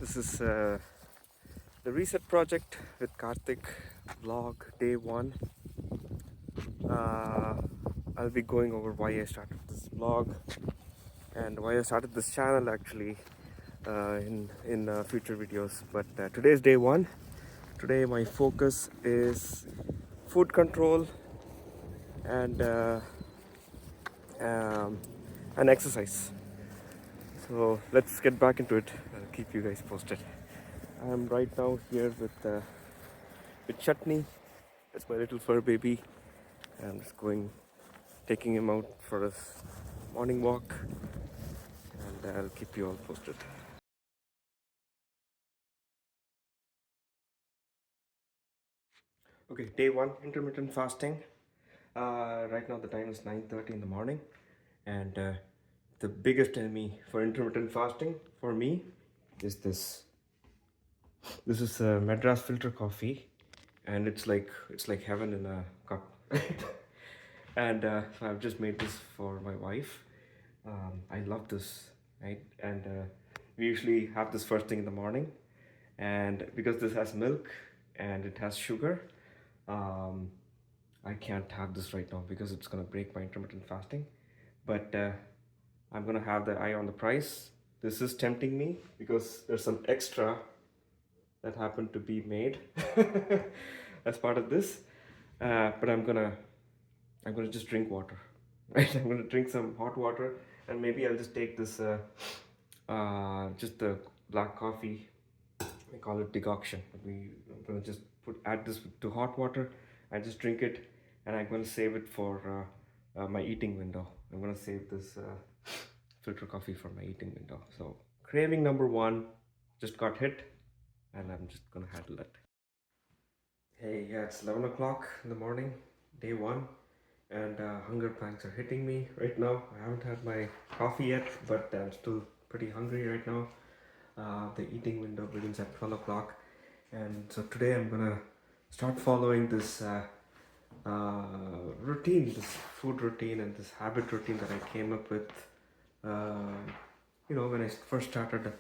This is the reset project with Karthik vlog day one. Uh, I'll be going over why I started this vlog and why I started this channel actually in future videos. But today is day one. Today my focus is food control and um, and exercise. So let's get back into it. I'll keep you guys posted. I'm right now here with Chutney. It's my little fur baby. I'm just taking him out for his morning walk, and I'll keep you all posted. Okay, day one, intermittent fasting. Right now the time is 9:30 in the morning, and the biggest enemy for intermittent fasting for me is this. This is Madras filter coffee, and it's like heaven in a cup. And so I've just made this for my wife. I love this, right? And we usually have this first thing in the morning, and because this has milk and it has sugar, um, I can't have this right now because it's gonna break my intermittent fasting. But I'm gonna have the eye on the price. This is tempting me because there's some extra that happened to be made as part of this. But I'm gonna just drink water, right? I'm gonna drink some hot water, and maybe I'll just take this just the black coffee. We call it decoction. I'm gonna just add this to hot water. I just drink it, and I'm gonna save it for my eating window. I'm gonna save this filter coffee for my eating window. So craving number one just got hit, and I'm just gonna handle it. Hey, yeah, it's 11 o'clock in the morning, day one, and hunger pangs are hitting me right now. I haven't had my coffee yet, but I'm still pretty hungry right now. The eating window begins at 12 o'clock, and so today I'm gonna start following this routine, this food routine, and this habit routine that I came up with. Uh, when I first started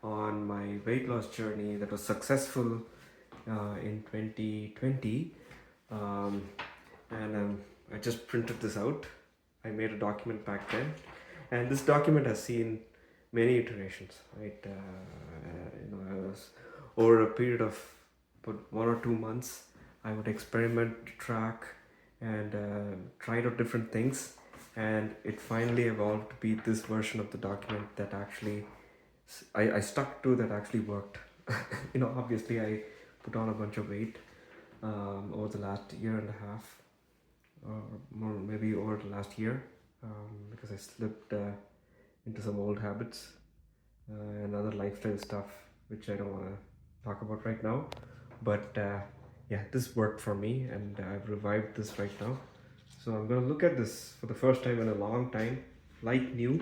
on my weight loss journey that was successful in 2020, um, and I just printed this out. I made a document back then, and this document has seen many iterations, right? I was over a period of about 1 or 2 months. I would experiment, track, and tried out different things, and it finally evolved to be this version of the document that actually I stuck to, that actually worked. Obviously I put on a bunch of weight over the last year and a half, or more, maybe over the last year, because I slipped into some old habits and other lifestyle stuff, which I don't want to talk about right now. But yeah, this worked for me, and I've revived this right now. So I'm going to look at this for the first time in a long time, like new.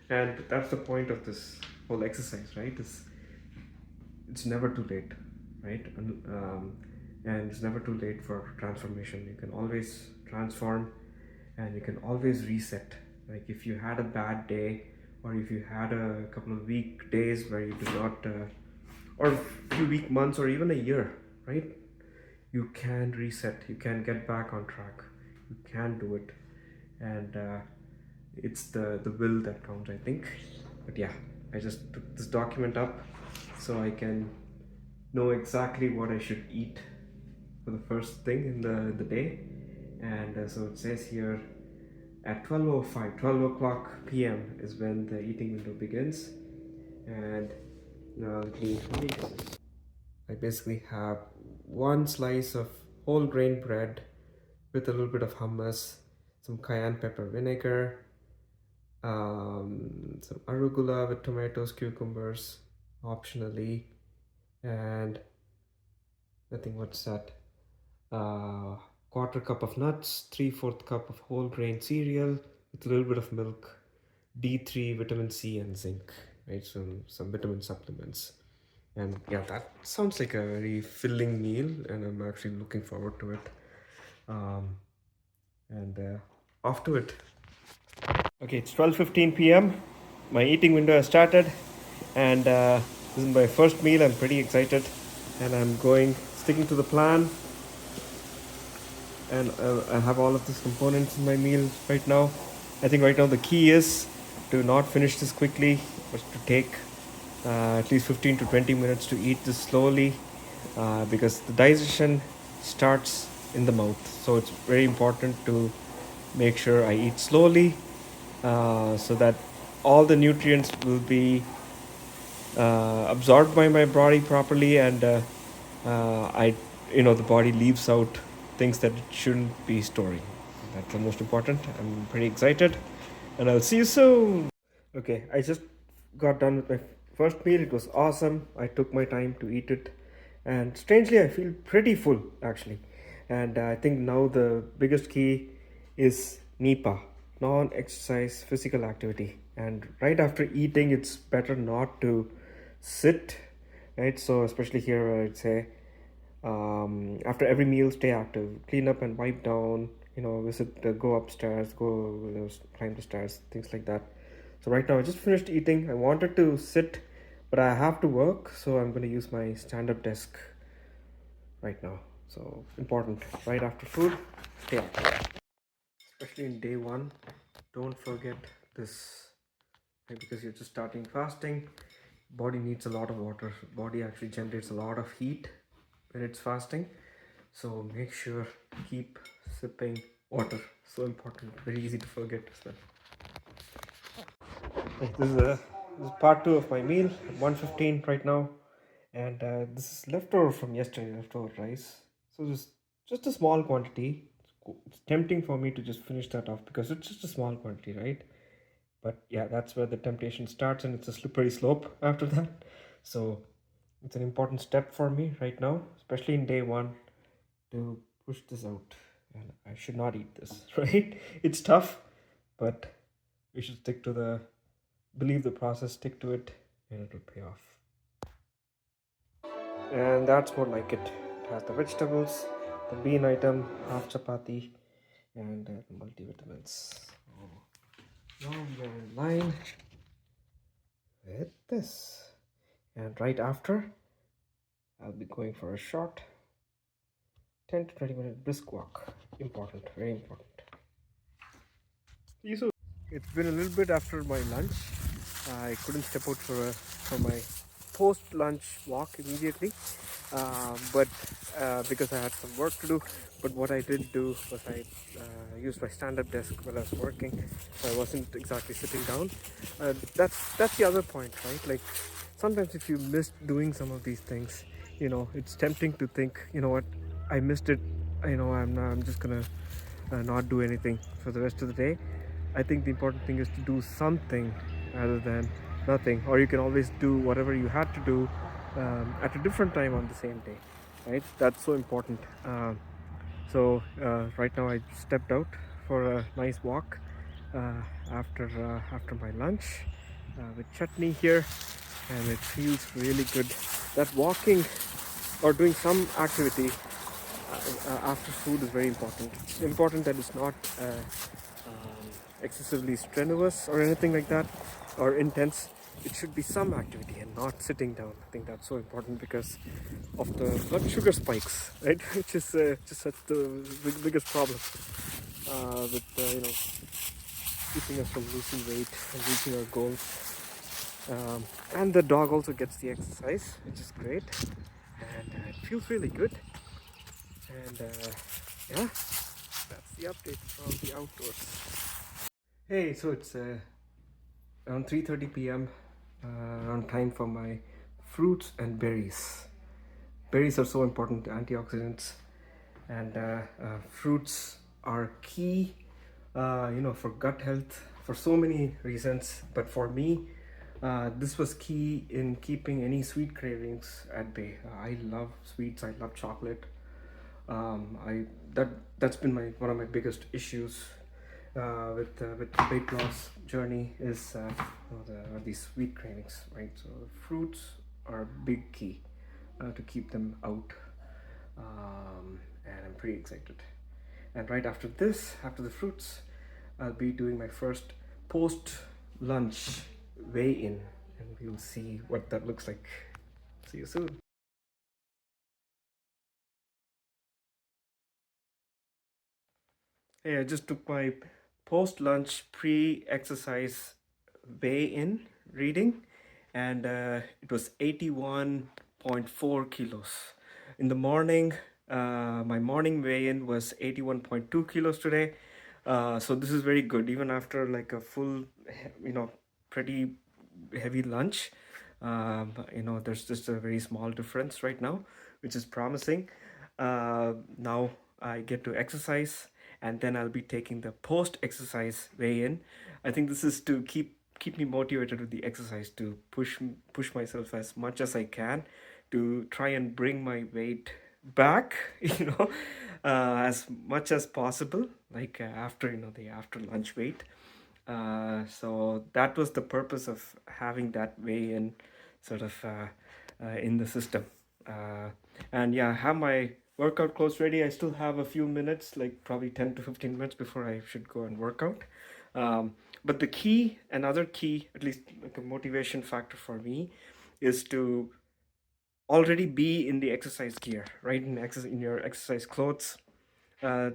And that's the point of this whole exercise, right? It's never too late, right? And it's never too late for transformation. You can always transform, and you can always reset. Like if you had a bad day, or if you had a couple of weak days where you did not, or a few weak months, or even a year, right? You can reset. You can get back on track. You can do it, and it's the will that counts, I think. But yeah, I just took this document up so I can know exactly what I should eat for the first thing in the day. And so it says here at 12 o'clock p.m. is when the eating window begins. And I basically have one slice of whole grain bread with a little bit of hummus, some cayenne pepper vinegar, some arugula with tomatoes, cucumbers, optionally, and nothing. What's that? Quarter cup of nuts, 3/4 cup of whole grain cereal with a little bit of milk, D3, vitamin C, and zinc, right? Some vitamin supplements. And yeah, that sounds like a very filling meal, and I'm actually looking forward to it. And off to it. Okay, it's 12:15 p.m. My eating window has started, and This is my first meal. I'm pretty excited, and I'm sticking to the plan, and I have all of these components in my meal right now. I think right now the key is to not finish this quickly, but to take at least 15 to 20 minutes to eat this slowly, because the digestion starts in the mouth. So it's very important to make sure I eat slowly, so that all the nutrients will be absorbed by my body properly, and I the body leaves out things that it shouldn't be storing. That's the most important. I'm pretty excited, and I'll see you soon. Okay, I just got done with my first meal. It was awesome. I took my time to eat it, and strangely I feel pretty full actually. And I think now the biggest key is NEPA, non-exercise physical activity. And right after eating, it's better not to sit, right? So especially here, I'd say after every meal, stay active, clean up and wipe down, visit, go upstairs, go, climb the stairs, things like that. So right now I just finished eating. I wanted to sit, but I have to work, so I'm going to use my stand-up desk right now. So important, right after food, stay active, especially in day one. Don't forget this, right? Because you're just starting fasting. Body needs a lot of water. Body actually generates a lot of heat when it's fasting, so make sure keep sipping water. So important, very easy to forget as well. Okay, this is part two of my meal at 1:15 right now, and this is leftover from yesterday, leftover rice. So just a small quantity. It's tempting for me to just finish that off because it's just a small quantity, right? But yeah, that's where the temptation starts, and it's a slippery slope after that. So it's an important step for me right now, especially in day one, to push this out. And I should not eat this, right? It's tough, but we should believe the process, stick to it, and it will pay off. And that's more like it. It has the vegetables, the bean item, half chapati, and multivitamins. Now we are in line with this. And right after, I'll be going for a short 10 to 20 minute brisk walk. Important, very important. See you soon. It's been a little bit after my lunch. I couldn't step out for my post lunch walk immediately, but because I had some work to do. But what I did do was I used my stand-up desk while I was working, so I wasn't exactly sitting down. That's the other point, right? Like sometimes if you miss doing some of these things, it's tempting to think, what, I missed it. I'm just gonna not do anything for the rest of the day. I think the important thing is to do something rather than nothing, or you can always do whatever you had to do at a different time on the same day, right? That's so important. So right now I stepped out for a nice walk after my lunch with chutney here, and it feels really good. That walking or doing some activity after food is very important. It's important that it's not excessively strenuous or anything like that, or intense. It should be some activity and not sitting down. I think that's so important because of the blood sugar spikes, right? Which is just such the biggest problem with keeping us from losing weight and reaching our goals. And the dog also gets the exercise, which is great, and it feels really good. And yeah, that's the update from the outdoors. Hey, so it's around 3:30 p.m. Around time for my fruits and berries. Berries are so important antioxidants, and fruits are key, for gut health for so many reasons. But for me, this was key in keeping any sweet cravings at bay. I love sweets. I love chocolate. I that's been one of my biggest issues with the weight loss journey is these sweet cravings, right? So fruits are a big key to keep them out, and I'm pretty excited. And right after this, after the fruits, I'll be doing my first post lunch weigh in. and we'll see what that looks like. See you soon. Hey, I just took my post lunch pre exercise weigh in reading, and it was 81.4 kilos. In the morning, my morning weigh in was 81.2 kilos today. So this is very good, even after like a full, pretty heavy lunch. There's just a very small difference right now, which is promising. Now I get to exercise, and then I'll be taking the post-exercise weigh-in. I think this is to keep me motivated with the exercise, to push myself as much as I can, to try and bring my weight back, as much as possible, like after the after lunch weight. So that was the purpose of having that weigh-in sort of in the system. And yeah, I have my workout clothes ready. I still have a few minutes, like probably 10 to 15 minutes before I should go and work out. But the key, another key, at least like a motivation factor for me, is to already be in the exercise gear, right? In your exercise clothes. Uh,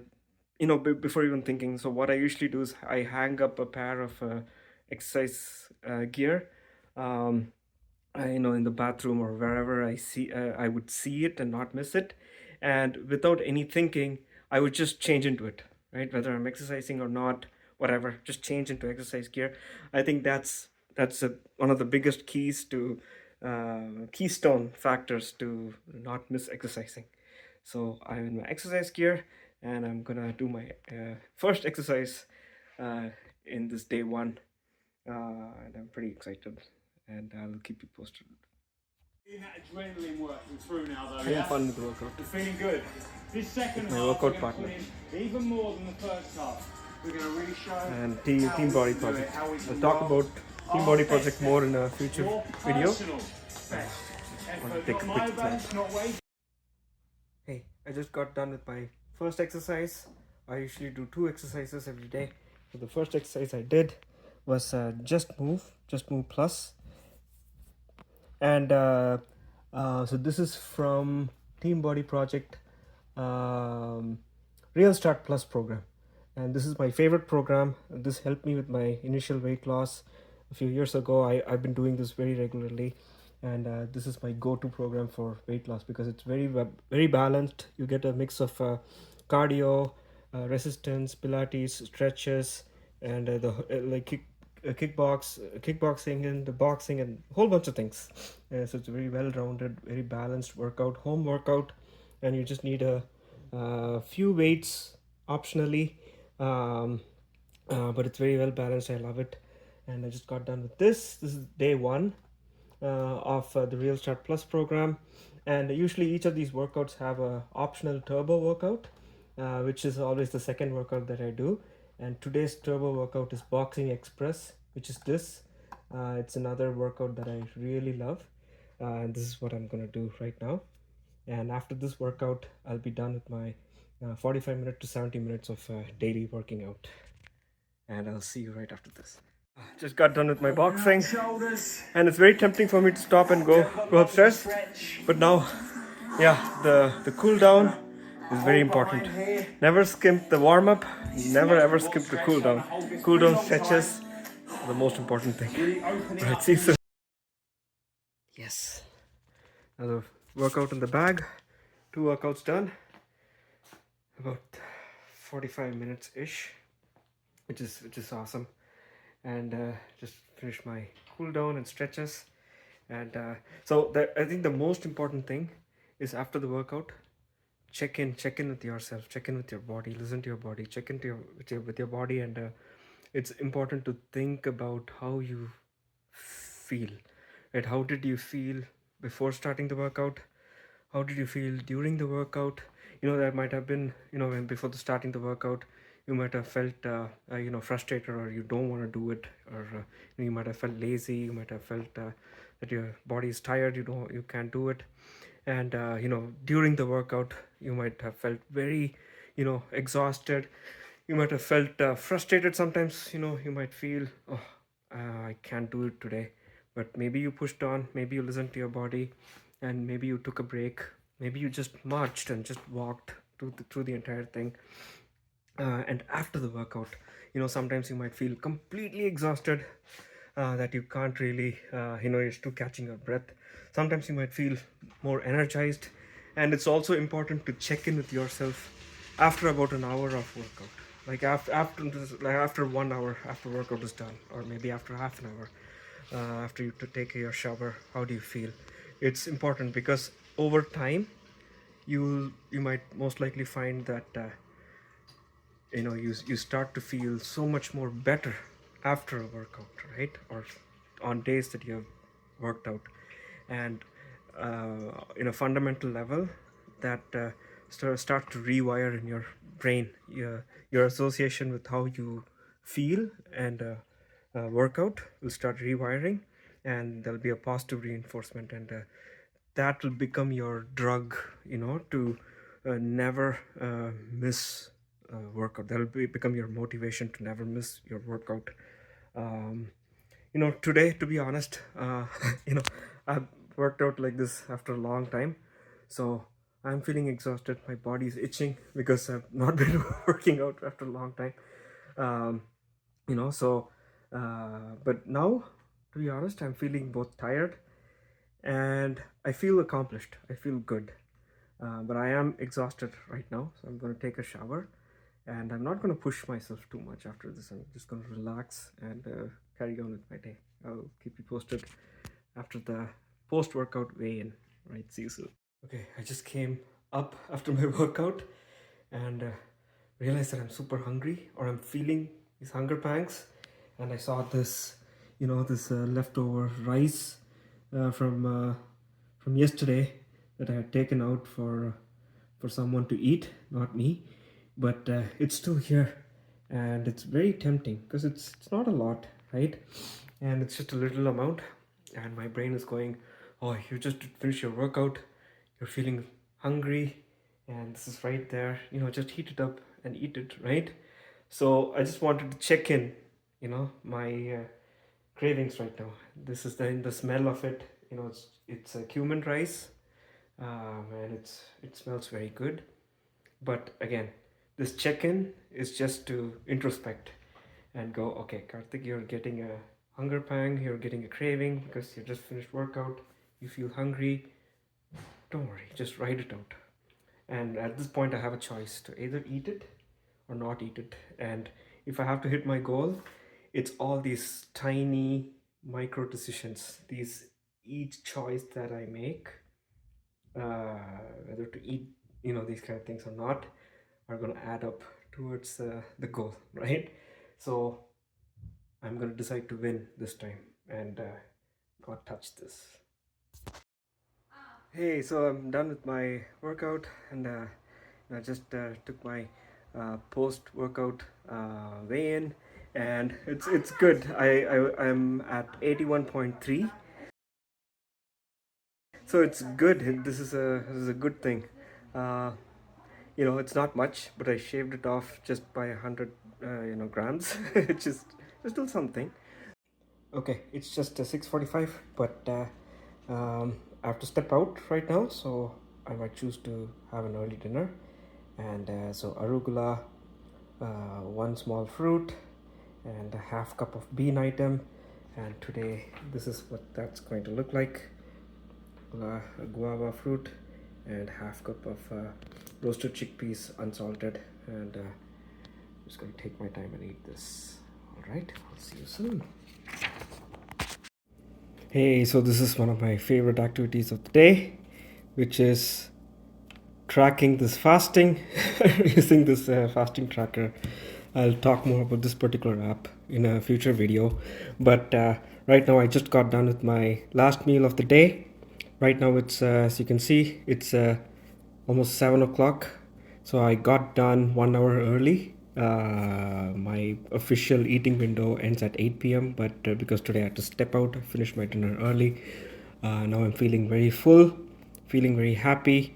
before even thinking. So what I usually do is I hang up a pair of exercise gear. Um, in the bathroom or wherever I would see it and not miss it, and without any thinking, I would just change into it, right? Whether I'm exercising or not, whatever, just change into exercise gear. I think that's one of the biggest keys to keystone factors to not miss exercising. So I'm in my exercise gear, and I'm gonna do my first exercise uh, in this day one, and I'm pretty excited, and I'll keep you posted. Feeling that adrenaline working through now, though. Having fun with the workout. You're feeling good. This second my half, workout we're going to partner. put in even more than the first half. We're going to really show And team body project. I'll talk about team body project more in a future video. Take a quick clap. Hey, I just got done with my first exercise. I usually do 2 exercises every day. So the first exercise I did was just move plus, and so this is from Team Body Project um, Real Start Plus program, and this is my favorite program. This helped me with my initial weight loss a few years ago. I've been doing this very regularly, and this is my go-to program for weight loss because it's very balanced. You get a mix of cardio, resistance, pilates, stretches, and kickboxing and the boxing and a whole bunch of things. So it's a very well-rounded, very balanced workout, home workout, and you just need a few weights optionally, but it's very well balanced. I love it, and I just got done with this. This is day one of the Real Start Plus program, and usually each of these workouts have a optional turbo workout, which is always the second workout that I do. And today's turbo workout is Boxing Express, which is this. It's another workout that I really love, and this is what I'm gonna do right now. And after this workout, I'll be done with my 45 minutes to 70 minutes of daily working out, and I'll see you right after this. Just got done with my boxing, and it's very tempting for me to stop and go upstairs, but now, yeah, the cool down is very important. Never skimp the warm up, never ever skip the cool down. Cool down stretches are the most important thing. Right, see you soon. Yes, another workout in the bag. 2 workouts done, about 45 minutes ish, which is awesome. And just finish my cool down and stretches. And I think the most important thing is after the workout, check in with yourself, check in with your body, listen to your body, check into with your body. And it's important to think about how you feel, right? How did you feel before starting the workout? How did you feel during the workout? That might have been, when before the starting the workout, you might have felt frustrated, or you don't want to do it, or you might have felt lazy, you might have felt that your body is tired, you can't do it. And during the workout, you might have felt very exhausted, you might have felt frustrated sometimes. You might feel, oh, I can't do it today. but maybe you pushed on, maybe you listened to your body, and maybe you took a break, maybe you just marched and just walked through the entire thing. And after the workout, sometimes you might feel completely exhausted, that you can't really, you're still catching your breath. Sometimes you might feel more energized, and it's also important to check in with yourself after about an hour of workout, like after 1 hour after workout is done, or maybe after half an hour, after you to take your shower. How do you feel? It's important because over time you might most likely find that you start to feel so much more better after a workout, right? Or on days that you have worked out. And in a fundamental level, that start to rewire in your brain your association with how you feel, and workout will start rewiring, and there'll be a positive reinforcement, and that will become your drug, to never miss workout. That'll become your motivation to never miss your workout. um, Today, to be honest, I've worked out like this after a long time, so I'm feeling exhausted. My body's itching because I've not been working out after a long time. um, so but now, to be honest, I'm feeling both tired and I feel accomplished. I feel good. But I am exhausted right now, so I'm going to take a shower, and I'm not going to push myself too much after this. I'm just going to relax and carry on with my day. I'll keep you posted after the post workout weigh in. Right, see you soon. Okay, I just came up after my workout and realized that I'm super hungry, or I'm feeling these hunger pangs. And I saw this, this leftover rice from yesterday that I had taken out for someone to eat, not me. But it's still here, and it's very tempting because it's not a lot, right? And it's just a little amount, and my brain is going, "Oh, you just finished your workout. You're feeling hungry, and this is right there. Just heat it up and eat it, right?" So I just wanted to check in, my cravings right now. This is the smell of it. It's a cumin rice, and it smells very good. But again, this check-in is just to introspect and go, okay, Karthik, you're getting a hunger pang, you're getting a craving because you just finished workout, you feel hungry. Don't worry, just write it out. And at this point, I have a choice to either eat it or not eat it. And if I have to hit my goal, it's all these tiny micro decisions. Each choice that I make, whether to eat, these kind of things or not, are going to add up towards the goal, right? So I'm going to decide to win this time and not touch this. Hey, so I'm done with my workout, and I just took my post-workout weigh-in, and it's good. I'm at 81.3, so it's good. This is a good thing. Uh, it's not much, but I shaved it off just by 100 grams, which is still something. Okay, it's just 6:45, but I have to step out right now, so I might choose to have an early dinner. And so arugula, one small fruit, and a half cup of bean item. And today, this is what that's going to look like: a guava fruit and half cup of roasted chickpeas, unsalted. And I'm just going to take my time and eat this. All right, I'll see you soon. Hey, so this is one of my favorite activities of the day, which is tracking this fasting using this fasting tracker. I'll talk more about this particular app in a future video, but right now I just got done with my last meal of the day. Right now it's as you can see, it's almost 7 o'clock, so I got done 1 hour early. My official eating window ends at 8 p.m., but because today I had to step out, I finished my dinner early. Now I'm feeling very full, feeling very happy,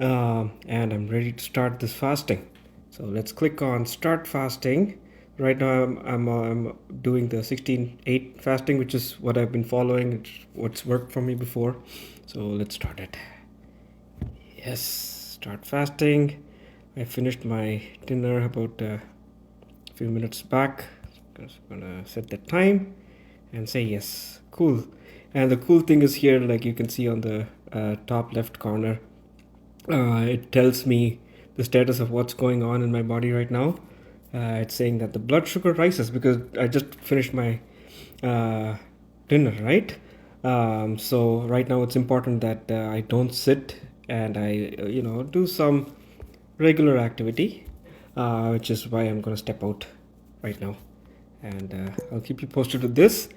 and I'm ready to start this fasting. So let's click on start fasting. Right now I'm doing the 16/8 fasting, which is what I've been following. It's what's worked for me before. So let's start it. Yes, start fasting. I finished my dinner about a few minutes back. Just gonna set the time and say yes. Cool. And the cool thing is here, like you can see on the top left corner, it tells me the status of what's going on in my body right now. It's saying that the blood sugar rises because I just finished my uh, dinner, right? So right now it's important that I don't sit and I, do some regular activity, which is why I'm gonna step out right now, and I'll keep you posted with this.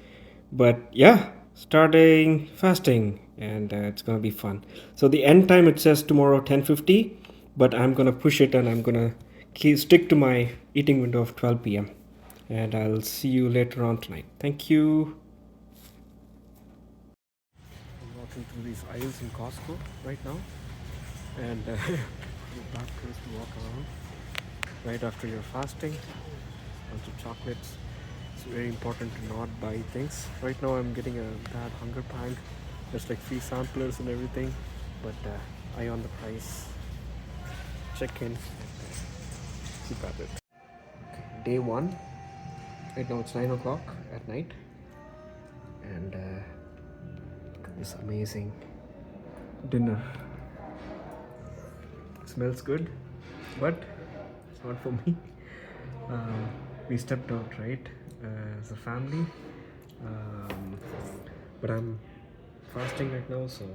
But yeah, starting fasting, and it's gonna be fun. So the end time it says tomorrow 10:50, but I'm gonna push it and I'm gonna stick to my eating window of 12 p.m. And I'll see you later on tonight. Thank you. I'm walking through these aisles in Costco right now, and a dark place to walk around right after you're fasting. Bunch of chocolates. It's very important to not buy things. Right now I'm getting a bad hunger pang. There's like free samplers and everything, but eye on the price. Check in. Keep at it. Okay, day one. Right now it's 9 o'clock at night, and look at this amazing dinner. Smells good, but it's not for me. We stepped out, right, as a family, um, but I'm fasting right now, so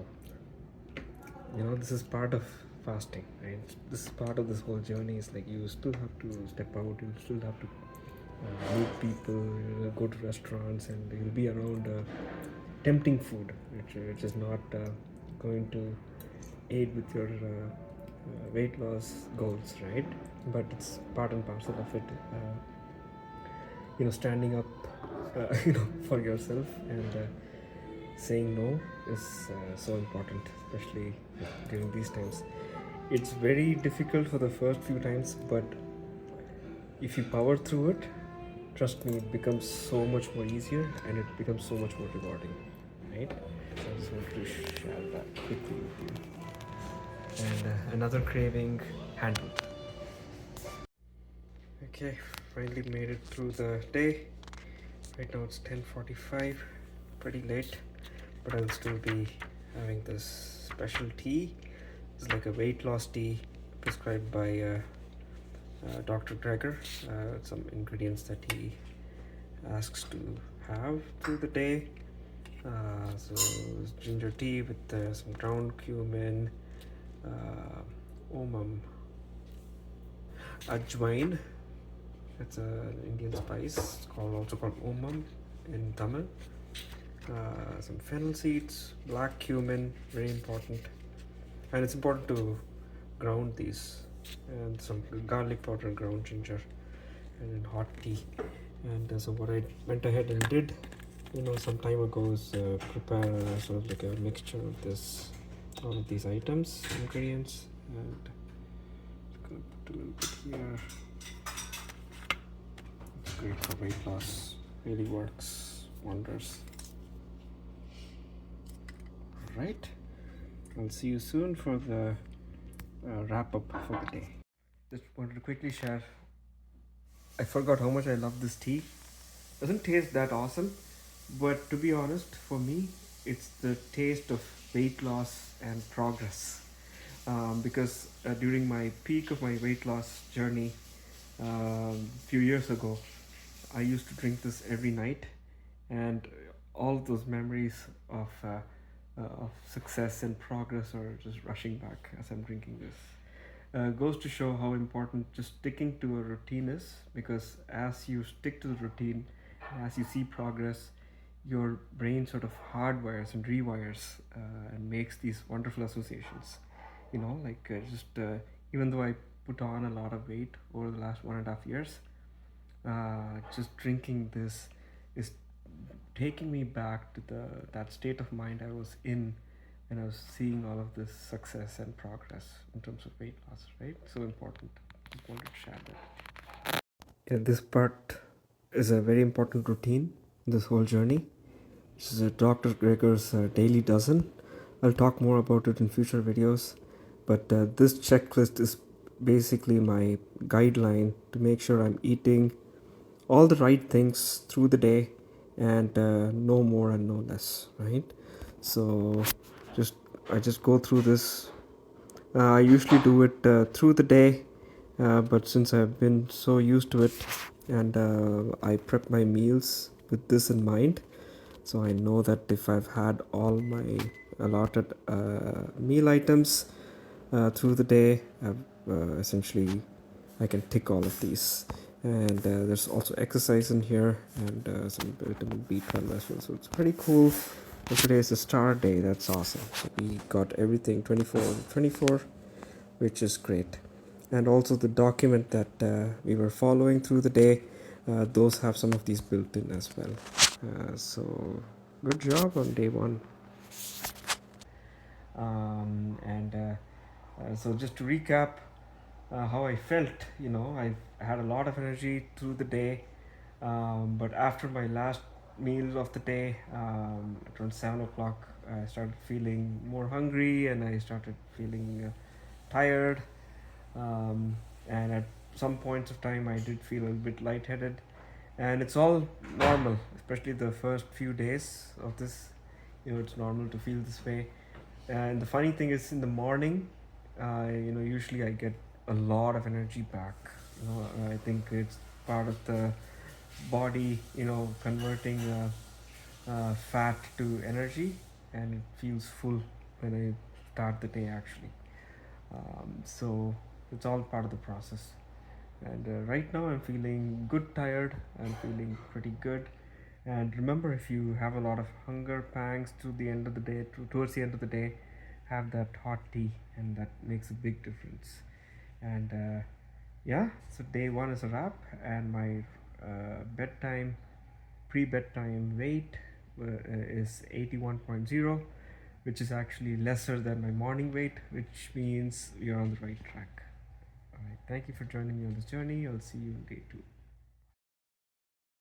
this is part of fasting, right? This is part of this whole journey. Is like you still have to step out, you still have to meet people, go to restaurants, and you'll be around tempting food, which is not going to aid with your weight loss goals, right? But it's part and parcel of it. Standing up for yourself, and saying no is so important, especially during these times. It's very difficult for the first few times, but if you power through it, trust me, it becomes so much more easier and it becomes so much more rewarding, right? So I just wanted to share that quickly with you. And another craving handled. Okay, finally made it through the day. Right now it's 10:45, pretty late, but I'll still be having this special tea. It's like a weight loss tea prescribed by Dr. Greger. Some ingredients that he asks to have through the day. So it's ginger tea with some ground cumin, omam, ajwain. It's an Indian spice. It's also called omam in Tamil. Some fennel seeds, black cumin, very important. And it's important to ground these, and some garlic powder and ground ginger, and then hot tea. And so what I went ahead and did, some time ago, is prepare sort of like a mixture of all of these items, ingredients, and just gonna put a little bit here. It's great for weight loss. Really works wonders. All right. I'll see you soon for the wrap up for the day. Just wanted to quickly share. I forgot how much I love this tea. Doesn't taste that awesome, but to be honest, for me, it's the taste of weight loss and progress. Because during my peak of my weight loss journey, a few years ago, I used to drink this every night, and all of those memories of success and progress are just rushing back as I'm drinking this. Goes to show how important just sticking to a routine is, because as you stick to the routine, as you see progress, your brain sort of hardwires and rewires and makes these wonderful associations. Even though I put on a lot of weight over the last 1.5 years, just drinking this is taking me back to that state of mind I was in when I was seeing all of this success and progress in terms of weight loss, right? So important. Just wanted to share that. Yeah, this part is a very important routine in this whole journey. This is a Dr. Gregor's daily dozen. I'll talk more about it in future videos, but this checklist is basically my guideline to make sure I'm eating all the right things through the day and no more and no less, right? So just I just go through this. I usually do it through the day, but since I've been so used to it, and I prep my meals with this in mind, so I know that if I've had all my allotted meal items through the day, essentially I can tick all of these. And there's also exercise in here and some vitamin B12 as well. So it's pretty cool. And today is a star day. That's awesome. So we got everything 24/24, which is great. And also the document that we were following through the day, those have some of these built in as well. So good job on day one. And so just to recap how I felt, I had a lot of energy through the day, but after my last meal of the day, at around 7 o'clock, I started feeling more hungry and I started feeling tired. And at some points of time, I did feel a bit lightheaded, and it's all normal, especially the first few days of this. It's normal to feel this way. And the funny thing is, in the morning, usually I get a lot of energy back. I think it's part of the body, converting fat to energy, and it feels full when I start the day actually. So it's all part of the process. And right now I'm feeling good, tired. I'm feeling pretty good. And remember, if you have a lot of hunger pangs to the end of the day, towards the end of the day, have that hot tea, and that makes a big difference. And yeah, so day one is a wrap, and my bedtime, pre-bedtime weight is 81.0, which is actually lesser than my morning weight, which means you're on the right track. All right, thank you for joining me on this journey. I'll see you in day two.